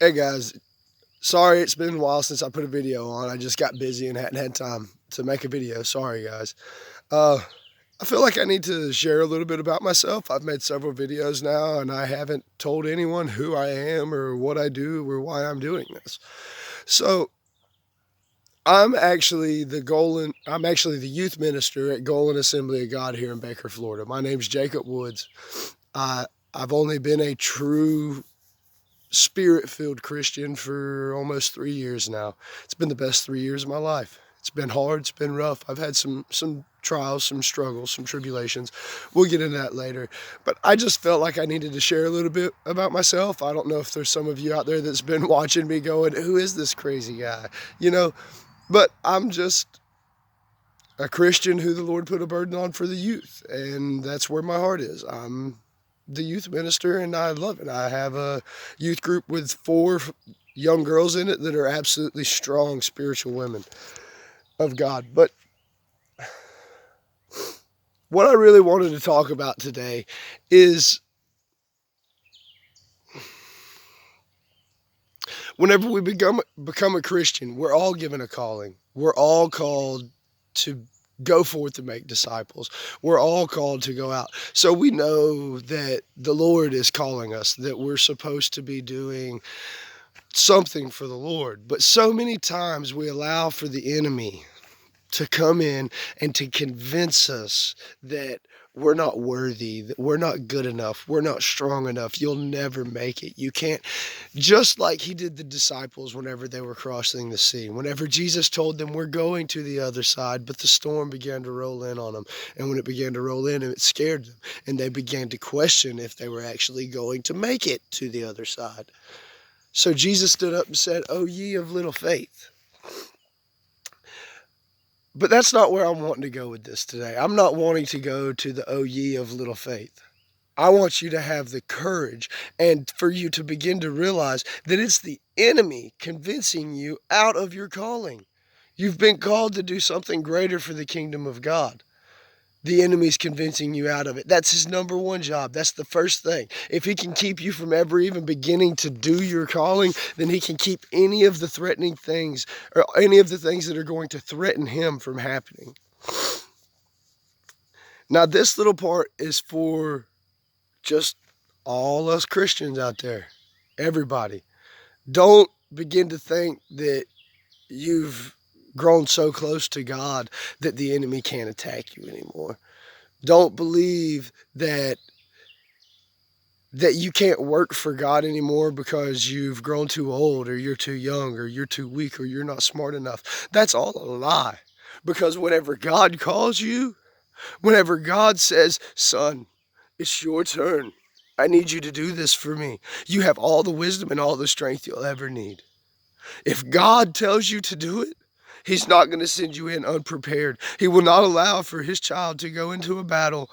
Hey guys, sorry it's been a while since I put a video on. I just got busy and hadn't had time to make a video. Sorry guys. Uh, I feel like I need to share a little bit about myself. I've made several videos now and I haven't told anyone who I am or what I do or why I'm doing this. So I'm actually the youth minister at Golan Assembly of God here in Baker, Florida. My name's Jacob Woods. I I've only been a true spirit-filled Christian for almost 3 years now. It's been the best 3 years of my life. It's been hard. It's been rough. I've had some trials, some struggles, some tribulations. We'll get into that later. But I just felt like I needed to share a little bit about myself. I don't know if there's some of you out there that's been watching me going, "Who is this crazy guy?" You know, but I'm just a Christian who the Lord put a burden on for the youth, and that's where my heart is. I'm the youth minister and I love it. I have a youth group with four young girls in it that are absolutely strong spiritual women of God. But what I really wanted to talk about today is whenever we become a Christian, we're all given a calling. We're all called to go forth to make disciples. We're all called to go out. So we know that the Lord is calling us, that we're supposed to be doing something for the Lord. But so many times we allow for the enemy to come in and to convince us that we're not worthy, that we're not good enough, we're not strong enough, you'll never make it. You can't, just like he did the disciples whenever they were crossing the sea. Whenever Jesus told them, "We're going to the other side," but the storm began to roll in on them. And when it began to roll in, it scared them. And they began to question if they were actually going to make it to the other side. So Jesus stood up and said, "O ye of little faith." But that's not where I'm wanting to go with this today. I'm not wanting to go to the "O ye of little faith." I want you to have the courage and for you to begin to realize that it's the enemy convincing you out of your calling. You've been called to do something greater for the kingdom of God. The enemy's convincing you out of it. That's his number one job. That's the first thing. If he can keep you from ever even beginning to do your calling, then he can keep any of the threatening things or any of the things that are going to threaten him from happening. Now, this little part is for just all us Christians out there. Everybody. Don't begin to think that you've grown so close to God that the enemy can't attack you anymore. Don't believe that you can't work for God anymore because you've grown too old or you're too young or you're too weak or you're not smart enough. That's all a lie. Because whenever God calls you, whenever God says, "Son, it's your turn. I need you to do this for me," you have all the wisdom and all the strength you'll ever need. If God tells you to do it, he's not going to send you in unprepared. He will not allow for his child to go into a battle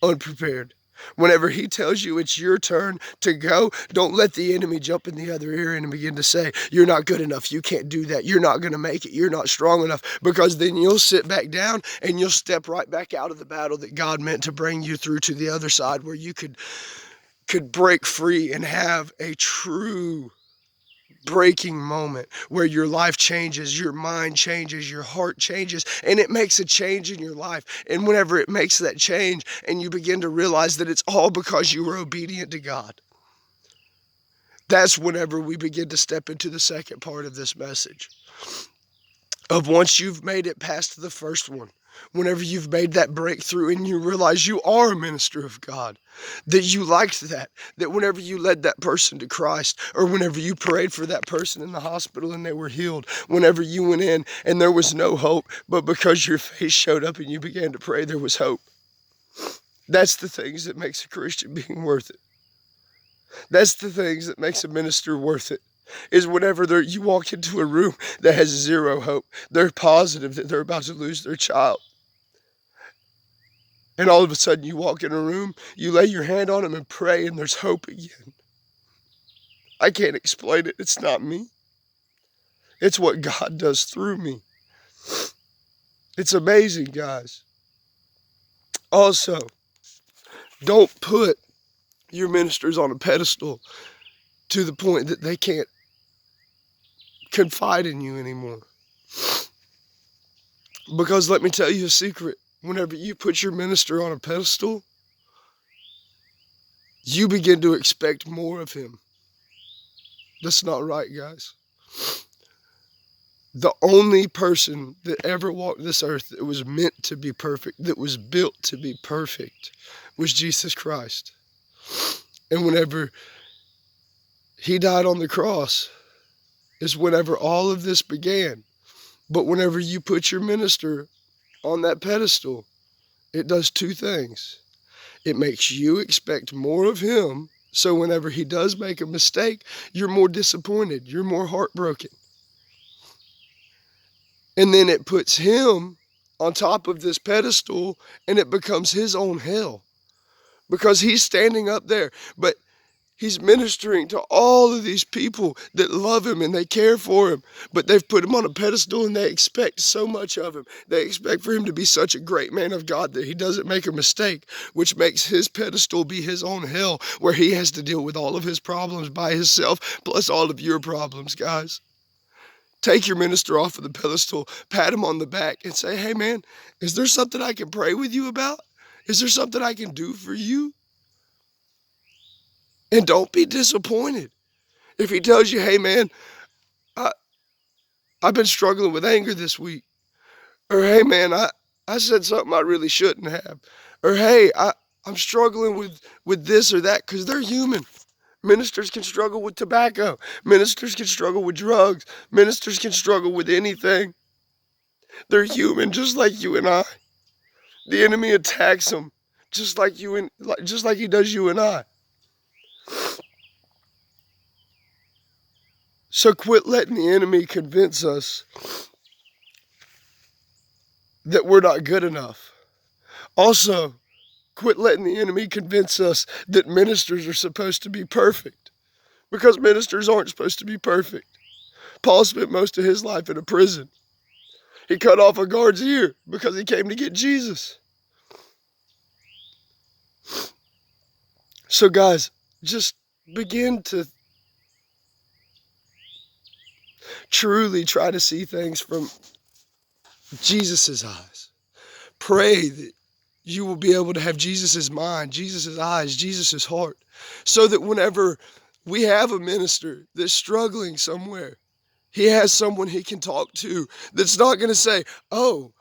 unprepared. Whenever he tells you it's your turn to go, don't let the enemy jump in the other ear and begin to say, "You're not good enough. You can't do that. You're not going to make it. You're not strong enough." Because then you'll sit back down and you'll step right back out of the battle that God meant to bring you through to the other side where you could break free and have a true breaking moment where your life changes, your mind changes, your heart changes, and it makes a change in your life. And whenever it makes that change and you begin to realize that it's all because you were obedient to God, that's whenever we begin to step into the second part of this message. Of once you've made it past the first one, whenever you've made that breakthrough and you realize you are a minister of God, that you liked that whenever you led that person to Christ, or whenever you prayed for that person in the hospital and they were healed, whenever you went in and there was no hope, but because your faith showed up and you began to pray, there was hope. That's the things that makes a Christian being worth it. That's the things that makes a minister worth it. Is whenever you walk into a room that has zero hope, they're positive that they're about to lose their child. And all of a sudden you walk in a room, you lay your hand on them and pray, and there's hope again. I can't explain it. It's not me. It's what God does through me. It's amazing, guys. Also, don't put your ministers on a pedestal to the point that they can't confide in you anymore. Because let me tell you a secret. Whenever you put your minister on a pedestal, you begin to expect more of him. That's not right, guys. The only person that ever walked this earth that was meant to be perfect, that was built to be perfect, was Jesus Christ. And whenever he died on the cross is whenever all of this began. But whenever you put your minister on that pedestal, it does two things. It makes you expect more of him, so whenever he does make a mistake, you're more disappointed, you're more heartbroken. And then it puts him on top of this pedestal, and it becomes his own hell. Because he's standing up there, but he's ministering to all of these people that love him and they care for him, but they've put him on a pedestal and they expect so much of him. They expect for him to be such a great man of God that he doesn't make a mistake, which makes his pedestal be his own hell, where he has to deal with all of his problems by himself, plus all of your problems, guys. Take your minister off of the pedestal, pat him on the back and say, hey man, is there something I can pray with you about? Is there something I can do for you? And don't be disappointed if he tells you, hey man, I've been struggling with anger this week. Or hey man, I said something I really shouldn't have. Or hey, I'm struggling with this or that, because they're human. Ministers can struggle with tobacco. Ministers can struggle with drugs. Ministers can struggle with anything. They're human just like you and I. The enemy attacks them just like he does you and I. So quit letting the enemy convince us that we're not good enough. Also, quit letting the enemy convince us that ministers are supposed to be perfect, because ministers aren't supposed to be perfect. Paul spent most of his life in a prison. He cut off a guard's ear because he came to get Jesus. So guys, just begin to truly try to see things from Jesus's eyes. Pray that you will be able to have Jesus's mind, Jesus's eyes, Jesus's heart, so that whenever we have a minister that's struggling somewhere, he has someone he can talk to that's not going to say, oh,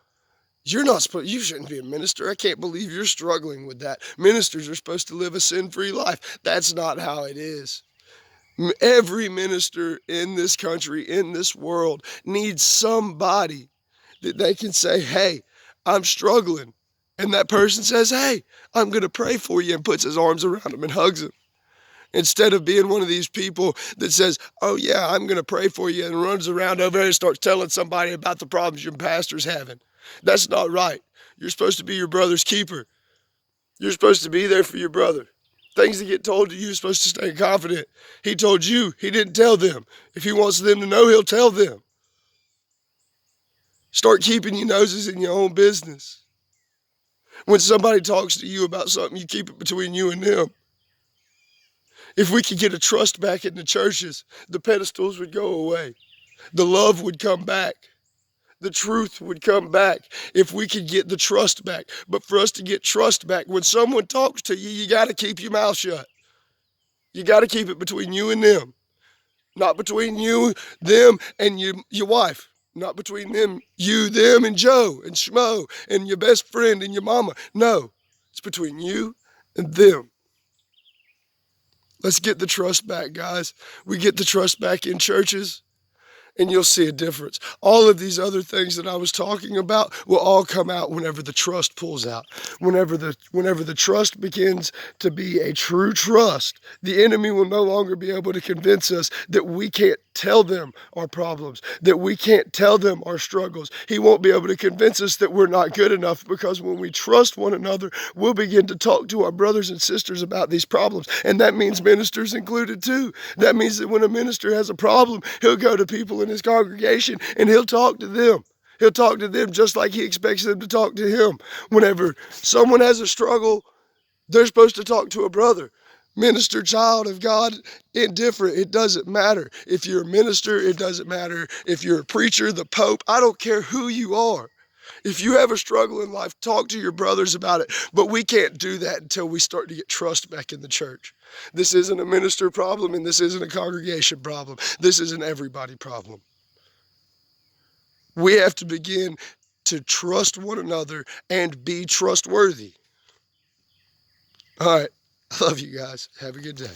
you shouldn't be a minister. I can't believe you're struggling with that. Ministers are supposed to live a sin-free life. That's not how it is. Every minister in this country, in this world, needs somebody that they can say, hey, I'm struggling. And that person says, hey, I'm going to pray for you, and puts his arms around him and hugs him. Instead of being one of these people that says, oh yeah, I'm going to pray for you, and runs around over there and starts telling somebody about the problems your pastor's having. That's not right. You're supposed to be your brother's keeper. You're supposed to be there for your brother. Things that get told to you, you're supposed to stay confident. He told you, he didn't tell them. If he wants them to know, he'll tell them. Start keeping your noses in your own business. When somebody talks to you about something, you keep it between you and them. If we could get a trust back in the churches, the pedestals would go away. The love would come back. The truth would come back if we could get the trust back. But for us to get trust back, when someone talks to you, you got to keep your mouth shut. You got to keep it between you and them. Not between you, them, and your wife. Not between them, you, them, and Joe, and Schmo, and your best friend, and your mama. No, it's between you and them. Let's get the trust back, guys. We get the trust back in churches, and you'll see a difference. All of these other things that I was talking about will all come out whenever the trust pulls out. Whenever the trust begins to be a true trust, the enemy will no longer be able to convince us that we can't tell them our problems, that we can't tell them our struggles. He won't be able to convince us that we're not good enough, because when we trust one another, we'll begin to talk to our brothers and sisters about these problems. And that means ministers included too. That means that when a minister has a problem, he'll go to people in his congregation and he'll talk to them. He'll talk to them just like he expects them to talk to him. Whenever someone has a struggle, they're supposed to talk to a brother. Minister, child of God, indifferent. It doesn't matter. If you're a minister, it doesn't matter. If you're a preacher, the Pope, I don't care who you are. If you have a struggle in life, talk to your brothers about it. But we can't do that until we start to get trust back in the church. This isn't a minister problem, and this isn't a congregation problem. This is an everybody problem. We have to begin to trust one another and be trustworthy. All right. I love you guys. Have a good day.